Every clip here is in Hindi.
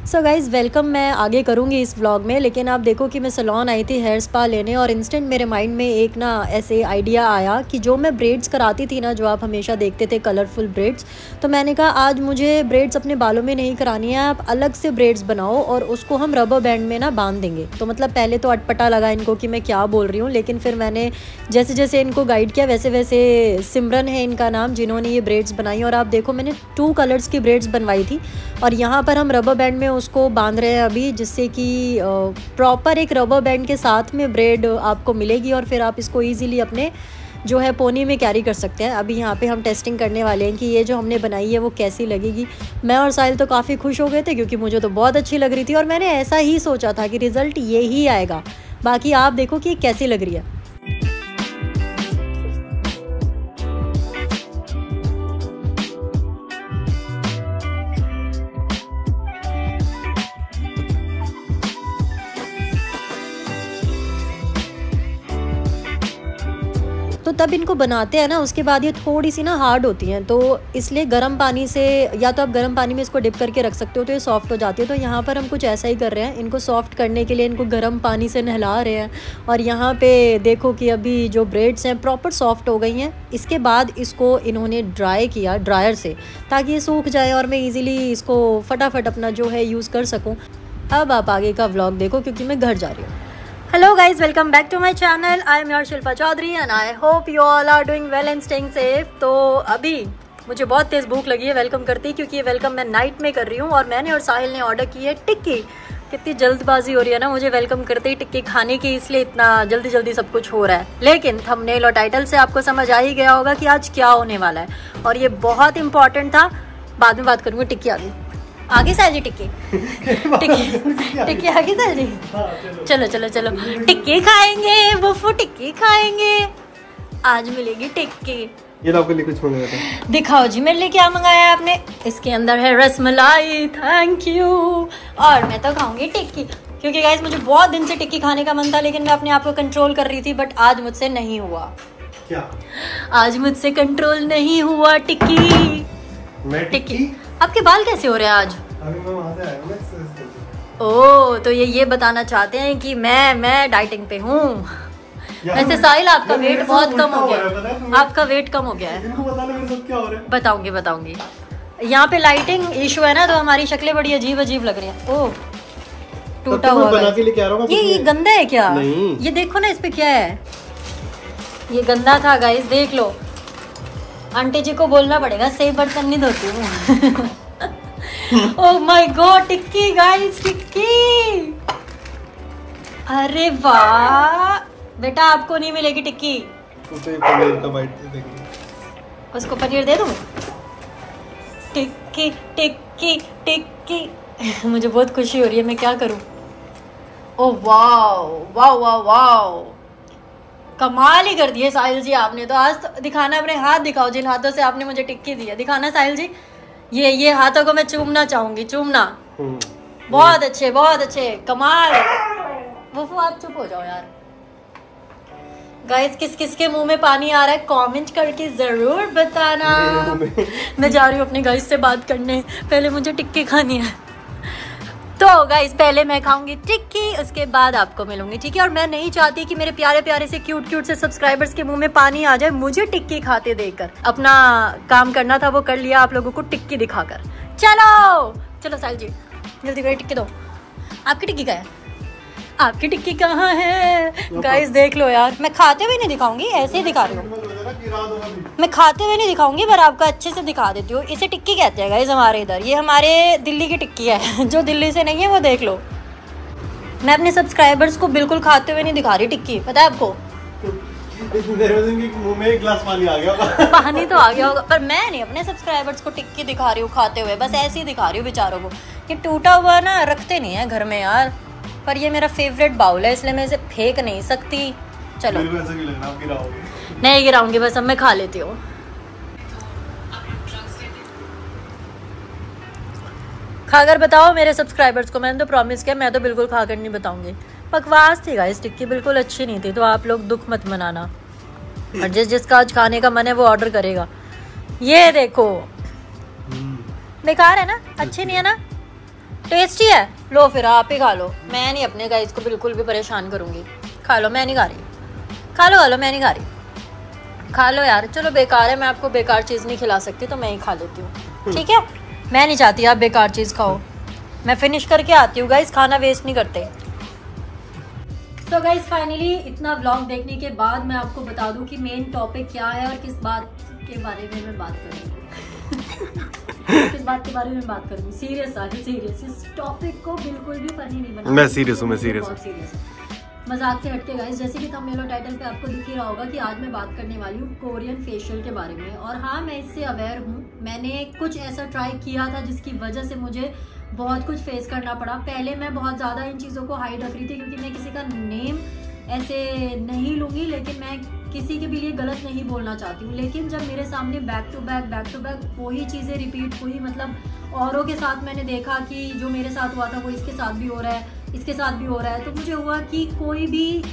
So guys welcome. मैं आगे करूँगी इस व्लॉग में, लेकिन आप देखो कि मैं सैलून आई थी हेयर स्पा लेने और इंस्टेंट मेरे माइंड में एक ना ऐसे आइडिया आया कि जो मैं ब्रेड्स कराती थी ना, जो आप हमेशा देखते थे कलरफुल ब्रेड्स, तो मैंने कहा आज मुझे ब्रेड्स अपने बालों में नहीं करानी है, आप अलग से ब्रेड्स बनाओ और उसको हम रबर बैंड में ना बांध देंगे। तो मतलब पहले तो अटपटा लगा इनको कि मैं क्या बोल रही हूँ, लेकिन फिर मैंने जैसे जैसे इनको गाइड किया वैसे वैसे सिमरन है इनका नाम, जिन्होंने ये ब्रेड्स बनाई, और आप देखो मैंने 2 कलर्स की ब्रेड्स बनवाई थी और यहाँ पर हम रबर बैंड में उसको बांध रहे हैं अभी, जिससे कि प्रॉपर एक रबर बैंड के साथ में ब्रेड आपको मिलेगी और फिर आप इसको इजीली अपने जो है पोनी में कैरी कर सकते हैं। अभी यहाँ पे हम टेस्टिंग करने वाले हैं कि ये जो हमने बनाई है वो कैसी लगेगी। मैं और साहिल तो काफ़ी खुश हो गए थे क्योंकि मुझे तो बहुत अच्छी लग रही थी और मैंने ऐसा ही सोचा था कि रिज़ल्ट ये ही आएगा। बाकी आप देखो कि कैसी लग रही है। तो तब इनको बनाते हैं ना, उसके बाद ये थोड़ी सी ना हार्ड होती हैं, तो इसलिए गर्म पानी से, या तो आप गर्म पानी में इसको डिप करके रख सकते हो तो ये सॉफ्ट हो जाती है। तो यहाँ पर हम कुछ ऐसा ही कर रहे हैं, इनको सॉफ्ट करने के लिए इनको गर्म पानी से नहला रहे हैं। और यहाँ पे देखो कि अभी जो ब्रेड्स हैं प्रॉपर सॉफ्ट हो गई हैं। इसके बाद इसको इन्होंने ड्राई किया ड्रायर से, ताकि ये सूख जाए और मैं ईज़िली इसको फटाफट अपना जो है यूज़ कर सकूँ। अब आप आगे का व्लॉग देखो क्योंकि मैं घर जा रही हूँ। Hello guys, welcome back to my channel. I am your Shilpa Chaudhary and I hope you all are doing well and staying safe. तो अभी मुझे बहुत तेज़ भूख लगी है वेलकम करती, क्योंकि ये वेलकम मैं नाइट में कर रही हूँ और मैंने और साहिल ने ऑर्डर की है टिक्की। कितनी जल्दबाजी हो रही है ना मुझे वेलकम करते ही टिक्की खाने की, इसलिए इतना जल्दी जल्दी सब कुछ हो रहा है। लेकिन थंबनेल और टाइटल से आपको समझ आ ही गया होगा कि आज क्या होने वाला है और ये बहुत इंपॉर्टेंट था। बाद में बात करूँगी। टिक्की आगे साहिल जी, टिक्की टिक्की आगे साहिल जी। चलो चलो चलो टिक्की खाएंगे, वुफू टिक्की खाएंगे। आज मिलेगी टिक्की। ये आपके लिए कुछ मंगाया था, दिखाओ जी मेरे लिए क्या मंगाया है आपने। इसके अंदर है रसमलाई, थैंक यू। और मैं तो खाऊंगी टिक्की, क्योंकि गाइस मुझे बहुत दिन से टिक्की खाने का मन था, लेकिन मैं अपने आप को कंट्रोल कर रही थी, बट आज मुझसे नहीं हुआ। क्या आज मुझसे कंट्रोल नहीं हुआ। टिक्की टिक्की। आपके बाल कैसे हो रहे हैं आज? अभी मैं वहां से आया हूं। ओह, तो ये बताना चाहते हैं कि मैं डाइटिंग पे हूँ। वैसे साहिल आपका वेट बहुत कम हो गया, आपका वेट कम हो गया है। बताऊंगी। यहाँ पे लाइटिंग इशू है ना, तो हमारी शक्लें बड़ी अजीब अजीब लग रही हैं। ओह, टूटा हुआ बना के लेके आ रहा हूं। ये गंदा है क्या? नहीं। ये देखो ना इस पे क्या है। ये गंदा था गाइस, देख लो। आंटी जी को बोलना पड़ेगा, सही बर्तन नहीं धोती हूँ। Oh my God, tikki guys, tikki. अरे वाह बेटा, आपको नहीं मिलेगी टिक्की। पनीर का बाइट दे देंगे। उसको पनीर दे दूँ? टिक्की टिक्की टिक्की। मुझे बहुत खुशी हो रही है, मैं क्या करूँ। Oh wow wow wow wow, कमाल ही कर दिए साहिल जी आपने तो। आज तो दिखाना, अपने हाथ दिखाओ जिन हाथों से आपने मुझे टिक्की दी है। दिखाना साहिल जी, ये हाथों को मैं चूमना चाहूंगी, चूमना। बहुत अच्छे, कमाल। वुफू आप चुप हो जाओ यार। गाइस किस किस के मुंह में पानी आ रहा है कमेंट करके जरूर बताना। मैं जा रही हूँ अपने गाइस से बात करने, पहले मुझे टिक्की खानी है। तो गाइस पहले मैं खाऊंगी टिक्की, उसके बाद आपको मिलूंगी, ठीक है। और मैं नहीं चाहती कि मेरे प्यारे प्यारे से क्यूट से सब्सक्राइबर्स के मुंह में पानी आ जाए मुझे टिक्की खाते देखकर। अपना काम करना था वो कर लिया, आप लोगों को टिक्की दिखाकर। चलो साहिल जी जल्दी करिए, टिक्की दो। आपकी टिक्की कहाँ है? आपकी टिक्की कहाँ है? गाइस देख लो यार, मैं खाते हुए नहीं दिखाऊंगी, ऐसे ही दिखा रही हूँ। मैं खाते हुए नहीं दिखाऊंगी, पर आपको अच्छे से दिखा देती हूँ। इसे टिक्की कहते हैं गाइस हमारे इधर। ये हमारे दिल्ली की टिक्की है, जो दिल्ली से नहीं है वो देख लो। मैं अपने सब्सक्राइबर्स को बिल्कुल खाते हुए नहीं दिखा रही टिक्की, पता है आपको। मुंह में एक गिलास पानी आ गया। पानी तो आ गया होगा, पर मैं नहीं अपने सब्सक्राइबर्स को टिक्की दिखा रही हूँ खाते हुए, बस ऐसे ही दिखा रही हूँ बेचारों को। ये टूटा हुआ ना रखते नहीं है घर में यार, पर ये मेरा फेवरेट बाउल है, इसलिए मैं इसे फेंक नहीं सकती। चलो नहीं गिराऊंगी, बस अब मैं खा लेती हूँ। खाकर बताओ मेरे सब्सक्राइबर्स को, मैंने तो प्रॉमिस किया, मैं तो बिल्कुल खाकर नहीं बताऊंगी। बकवास थी गाइस, टिक्की बिल्कुल अच्छी नहीं थी, तो आप लोग दुख मत मनाना। और जिसका आज खाने का मन है वो ऑर्डर करेगा। ये देखो बेकार है ना, अच्छे नहीं है ना, टेस्टी है। लो फिर आप ही खा लो, मैं नहीं अपने गाइस को बिल्कुल भी परेशान करूंगी। खा लो, मैं नहीं खा रही। खा लो मैं नहीं खा रही। खा लो यार, चलो बेकार है, मैं आपको बेकार चीज़ नहीं खिला सकती तो मैं ही खा लेती हूँ, ठीक है। मैं नहीं चाहती आप बेकार चीज़ खाओ, मैं फिनिश करके आती हूँ गाइस, खाना वेस्ट नहीं करते। तो गाइस फाइनली इतना व्लॉग देखने के बाद मैं आपको बता दूं कि मेन टॉपिक क्या है और किस बात के बारे में मैं बात करूंगी। किस बात के बारे में बात करूंगी, सीरियस इस टॉपिक को बिल्कुल भी फनी नहीं बना। मैं सीरियस हूँ, मैं सीरियस हूँ, मजाक से हटके गाइस। जैसे कि थंबनेल और टाइटल पे आपको दिख ही रहा होगा कि आज मैं बात करने वाली हूँ कोरियन फेशियल के बारे में। और हाँ, मैं इससे अवेयर हूँ, मैंने कुछ ऐसा ट्राई किया था जिसकी वजह से मुझे बहुत कुछ फेस करना पड़ा। पहले मैं बहुत ज़्यादा इन चीज़ों को हाइड रख रही थी क्योंकि मैं किसी का नेम ऐसे नहीं लूँगी, लेकिन मैं किसी के भी लिए गलत नहीं बोलना चाहती हूँ। लेकिन जब मेरे सामने बैक टू बैक वही चीज़ें रिपीट हुई, मतलब औरों के साथ मैंने देखा कि जो मेरे साथ हुआ था वो इसके साथ भी हो रहा है, इसके साथ भी हो रहा है, तो मुझे हुआ कि कोई भी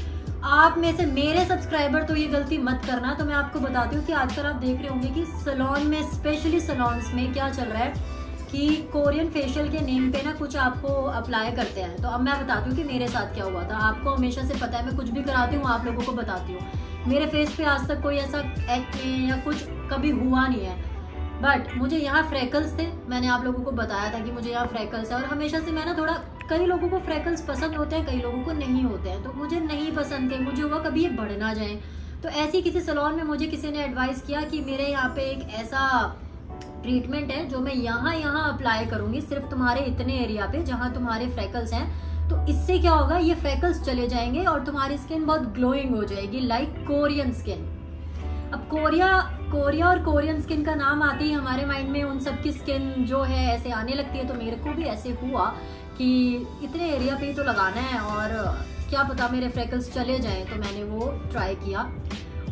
आप में से मेरे सब्सक्राइबर तो ये गलती मत करना। तो मैं आपको बताती हूँ कि आजकल आप देख रहे होंगे कि सैलून में, स्पेशली सैलून्स में क्या चल रहा है कि कोरियन फेशियल के नेम पे ना कुछ आपको अप्लाई करते हैं। तो अब मैं बताती हूँ कि मेरे साथ क्या हुआ था। आपको हमेशा से पता है मैं कुछ भी कराती हूँ आप लोगों को बताती हूँ। मेरे फेस पे आज तक कोई ऐसा एक्ने या कुछ कभी हुआ नहीं है, बट मुझे यहाँ फ्रैकल्स थे। मैंने आप लोगों को बताया था कि मुझे यहाँ फ्रैकल्स है और हमेशा से मैं ना थोड़ा, कई लोगों को फ्रैकल्स पसंद होते हैं, कई लोगों को नहीं होते हैं, तो मुझे नहीं पसंद थे। मुझे हुआ कभी ये बढ़ ना जाए, तो ऐसी किसी सैलून में मुझे किसी ने एडवाइस किया कि मेरे यहाँ पे एक ऐसा ट्रीटमेंट है जो मैं यहाँ अप्लाई करूंगी सिर्फ तुम्हारे इतने एरिया पे जहाँ तुम्हारे फ्रैकल्स हैं। तो इससे क्या होगा, ये फ्रैकल्स चले जाएंगे और तुम्हारी स्किन बहुत ग्लोइंग हो जाएगी, लाइक कोरियन स्किन। अब कोरिया और कोरियन स्किन का नाम आते ही हमारे माइंड में उन सब की स्किन जो है ऐसे आने लगती है। तो मेरे को भी ऐसे हुआ कि इतने एरिया पे ही तो लगाना है और क्या पता मेरे फ्रैकल्स चले जाएं, तो मैंने वो ट्राई किया।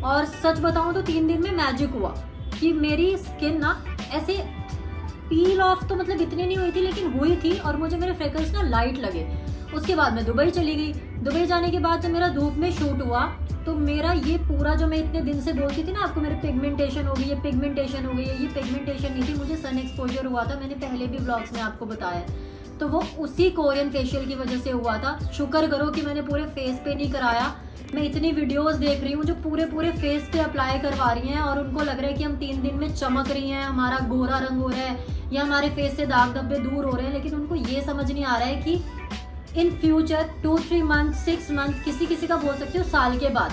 और सच बताऊं तो 3 दिन में मैजिक हुआ कि मेरी स्किन ना ऐसे पील ऑफ तो मतलब इतनी नहीं हुई थी, लेकिन हुई थी और मुझे मेरे फ्रैकल्स ना लाइट लगे। उसके बाद मैं दुबई चली गई। दुबई जाने के बाद जब मेरा धूप में शूट हुआ तो मेरा ये पूरा, जो मैं इतने दिन से बोलती थी ना आपको मेरे पिगमेंटेशन हो गई है, पिगमेंटेशन हो गई है, ये पिगमेंटेशन नहीं थी, मुझे सन एक्सपोजर हुआ था। मैंने पहले भी व्लॉग्स में आपको बताया, तो वो उसी कोरियन फेशियल की वजह से हुआ था। शुक्र करो कि मैंने पूरे फेस पे नहीं कराया। मैं इतनी वीडियोस देख रही हूँ जो पूरे फेस पे अप्लाई करवा रही हैं और उनको लग रहा है कि हम 3 दिन में चमक रही हैं, हमारा गोरा रंग हो रहा है या हमारे फेस से दाग धब्बे दूर हो रहे हैं। लेकिन उनको ये समझ नहीं आ रहा है कि इन फ्यूचर 2-3 मंथ, 6 मंथ, किसी का बोल सकती हूँ साल के बाद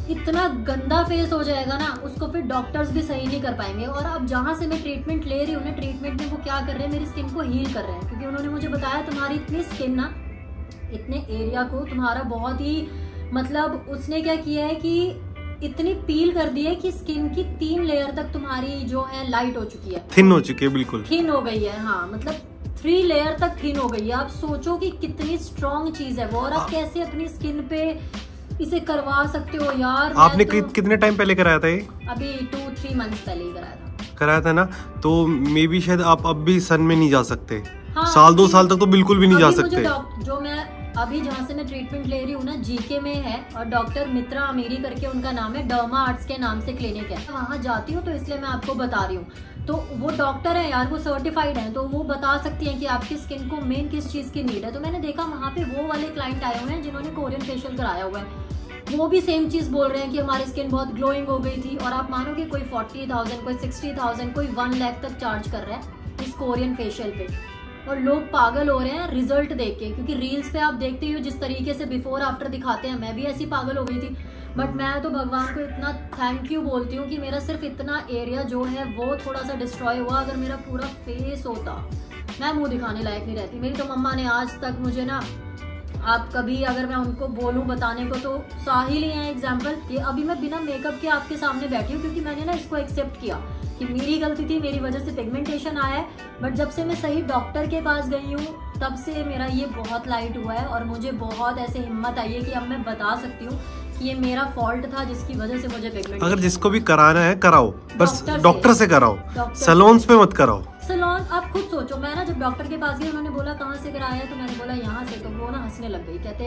इतना गंदा फेस हो जाएगा ना, उसको फिर डॉक्टर्स भी सही नहीं कर पाएंगे। और अब जहाँ से मैं ट्रीटमेंट ले रही हूँ ना, ट्रीटमेंट में वो क्या कर रहे हैं, मेरी स्किन को हील कर रहे हैं। क्योंकि उन्होंने मुझे बताया तुम्हारी इतनी स्किन ना, इतने एरिया को तुम्हारा बहुत ही, मतलब उसने क्या किया है कि इतनी पील कर दी है कि स्किन की 3 लेयर तक तुम्हारी जो है लाइट हो चुकी है, थिन हो चुकी है, बिल्कुल थिन हो गई है। हाँ, मतलब 3 लेयर तक थिन हो गई है। आप सोचो कि कितनी स्ट्रॉन्ग चीज है वो, और आप कैसे अपनी स्किन पे इसे करवा सकते हो यार। आपने तो कितने टाइम पहले कराया था ये? अभी 2-3 मंथ्स पहले ही कराया था ना, तो मे बी शायद आप अब भी सन में नहीं जा सकते। हाँ, साल 2 साल तक तो बिल्कुल भी नहीं जा सकते। जो मैं अभी जहाँ से मैं ट्रीटमेंट ले रही हूँ ना, जीके में है, और डॉक्टर मित्रा अमीरी करके उनका नाम है, डर्मा आर्ट्स के नाम से क्लिनिक है। वहाँ जाती हूँ तो इसलिए मैं आपको बता रही हूँ। तो वो डॉक्टर है यार, वो सर्टिफाइड है, तो वो बता सकती हैं कि आपकी स्किन को मेन किस चीज़ की नीड है। तो मैंने देखा वहाँ पे वो वाले क्लाइंट आए हुए हैं जिन्होंने कोरियन फेशियल कराया हुआ है, वो भी सेम चीज़ बोल रहे हैं कि हमारी स्किन बहुत ग्लोइंग हो गई थी। और आप मानोगे कोई 40,000, कोई 60,000, कोई 1 लाख तक चार्ज कर रहा है इस कोरियन फेशियल पे, और लोग पागल हो रहे हैं रिजल्ट देख के। क्योंकि रील्स पे आप देखते ही हो जिस तरीके से बिफोर आफ्टर दिखाते हैं, मैं भी ऐसी पागल हो गई थी। बट मैं तो भगवान को इतना थैंक यू बोलती हूँ कि मेरा सिर्फ इतना एरिया जो है वो थोड़ा सा डिस्ट्रॉय हुआ। अगर मेरा पूरा फेस होता, मैं मुंह दिखाने लायक नहीं रहती। मेरी तो मम्मा ने आज तक मुझे ना, आप कभी अगर मैं उनको बोलूं बताने को तो साहिल ही है एग्जाम्पल। ये अभी मैं बिना मेकअप के आपके सामने बैठी हूँ क्योंकि मैंने ना इसको एक्सेप्ट किया कि मेरी गलती थी, मेरी वजह से पिगमेंटेशन आया है। बट जब से मैं सही डॉक्टर के पास गई हूँ तब से मेरा ये बहुत लाइट हुआ है और मुझे बहुत ऐसे हिम्मत आई है कि अब मैं बता सकती हूँ कि ये मेरा फॉल्ट था जिसकी वजह से मुझे पिगमेंटेशन। अगर जिसको भी कराना है कराओ, बस डॉक्टर से कराओ, सैलून्स पे मत कराओ। सैलून आप खुद सोचो, मैं ना जब डॉक्टर के पास गई उन्होंने बोला कहाँ से कराया है, तो मैंने बोला यहाँ से, तो वो ना हंसने लग गई। कहते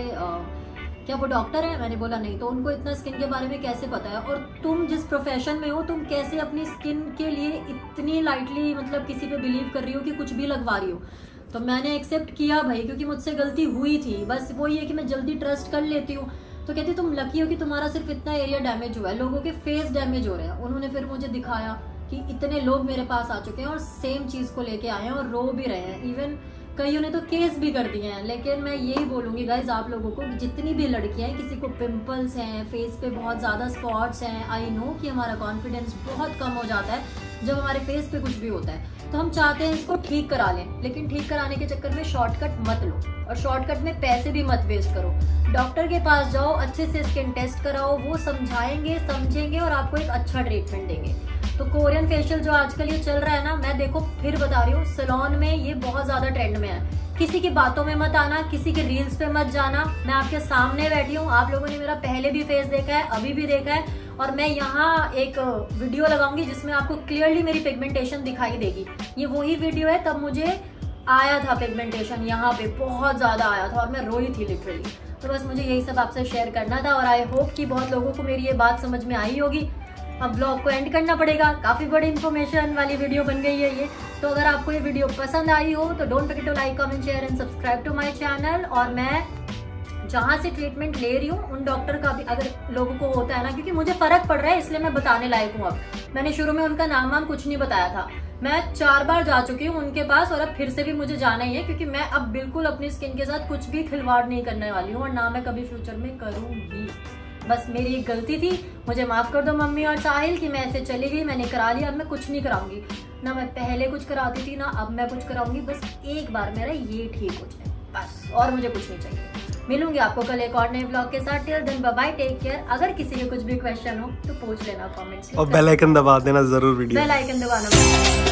क्या वो डॉक्टर है? मैंने बोला नहीं। तो उनको इतना स्किन के बारे में कैसे पता है? और तुम जिस प्रोफेशन में हो, तुम कैसे अपनी स्किन के लिए इतनी लाइटली मतलब किसी पे बिलीव कर रही हो कि कुछ भी लगवा रही हो? तो मैंने एक्सेप्ट किया भाई, क्योंकि मुझसे गलती हुई थी। बस वही है कि मैं जल्दी ट्रस्ट कर लेती हूँ। तो कहती तुम लकी हो कि तुम्हारा सिर्फ इतना एरिया डैमेज हुआ है, लोगों के फेस डैमेज हो रहे हैं। उन्होंने फिर मुझे दिखाया कि इतने लोग मेरे पास आ चुके हैं और सेम चीज़ को लेके आए हैं और रो भी रहे हैं, इवन कईयों ने तो केस भी कर दिए हैं। लेकिन मैं यही बोलूँगी गाइज आप लोगों को, जितनी भी लड़कियां हैं, किसी को पिंपल्स हैं, फेस पे बहुत ज़्यादा स्पॉट्स हैं, आई नो कि हमारा कॉन्फिडेंस बहुत कम हो जाता है जब हमारे फेस पे कुछ भी होता है। तो हम चाहते हैं इसको ठीक करा लें, लेकिन ठीक कराने के चक्कर में शॉर्टकट मत लो और शॉर्टकट में पैसे भी मत वेस्ट करो। डॉक्टर के पास जाओ, अच्छे से स्किन टेस्ट कराओ, वो समझाएंगे, समझेंगे और आपको एक अच्छा ट्रीटमेंट देंगे। तो कोरियन फेशियल जो आजकल ये चल रहा है ना, मैं देखो फिर बता रही हूँ, सैलून में ये बहुत ज्यादा ट्रेंड में है। किसी की बातों में मत आना, किसी के रील्स पे मत जाना। मैं आपके सामने बैठी हूँ, आप लोगों ने मेरा पहले भी फेस देखा है, अभी भी देखा है, और मैं यहाँ एक वीडियो लगाऊंगी जिसमें आपको क्लियरली मेरी पिगमेंटेशन दिखाई देगी। ये वही वीडियो है, तब मुझे आया था पिगमेंटेशन, यहाँ पे बहुत ज्यादा आया था और मैं रोई थी लिटरली। तो बस मुझे यही सब आपसे शेयर करना था और आई होप कि बहुत लोगों को मेरी ये बात समझ में आई होगी। अब ब्लॉग को एंड करना पड़ेगा, काफी बड़ी इन्फॉर्मेशन वाली वीडियो बन गई है ये। तो अगर आपको ये वीडियो पसंद आई हो तो don't forget to like, comment, share and subscribe to my channel. और मैं जहाँ से ट्रीटमेंट ले रही हूँ उन डॉक्टर का भी अगर लोगों को होता है ना, क्योंकि मुझे फर्क पड़ रहा है इसलिए मैं बताने लायक हूँ। अब मैंने शुरू में उनका नाम वाम कुछ नहीं बताया था, मैं 4 बार जा चुकी हूँ उनके पास और अब फिर से भी मुझे जाना ही है, क्योंकि मैं अब बिल्कुल अपनी स्किन के साथ कुछ भी खिलवाड़ नहीं करने वाली हूँ और ना मैं कभी फ्यूचर में करूँगी। बस मेरी एक गलती थी, मुझे माफ कर दो मम्मी और साहिल कि मैं ऐसे चली गई, मैंने करा लिया, अब मैं कुछ नहीं कराऊंगी। ना मैं पहले कुछ कराती थी ना अब मैं कुछ कराऊंगी। बस एक बार मेरा ये ठीक हो जाए बस, और मुझे कुछ नहीं चाहिए। मिलूंगी आपको कल एक और नए ब्लॉग के साथ। Till then bye bye, take care. अगर किसी के कुछ भी क्वेश्चन हो तो पूछ लेना कमेंट्स में और बेल आइकन दबा देना जरूर, वीडियो बेल आइकन दबाना।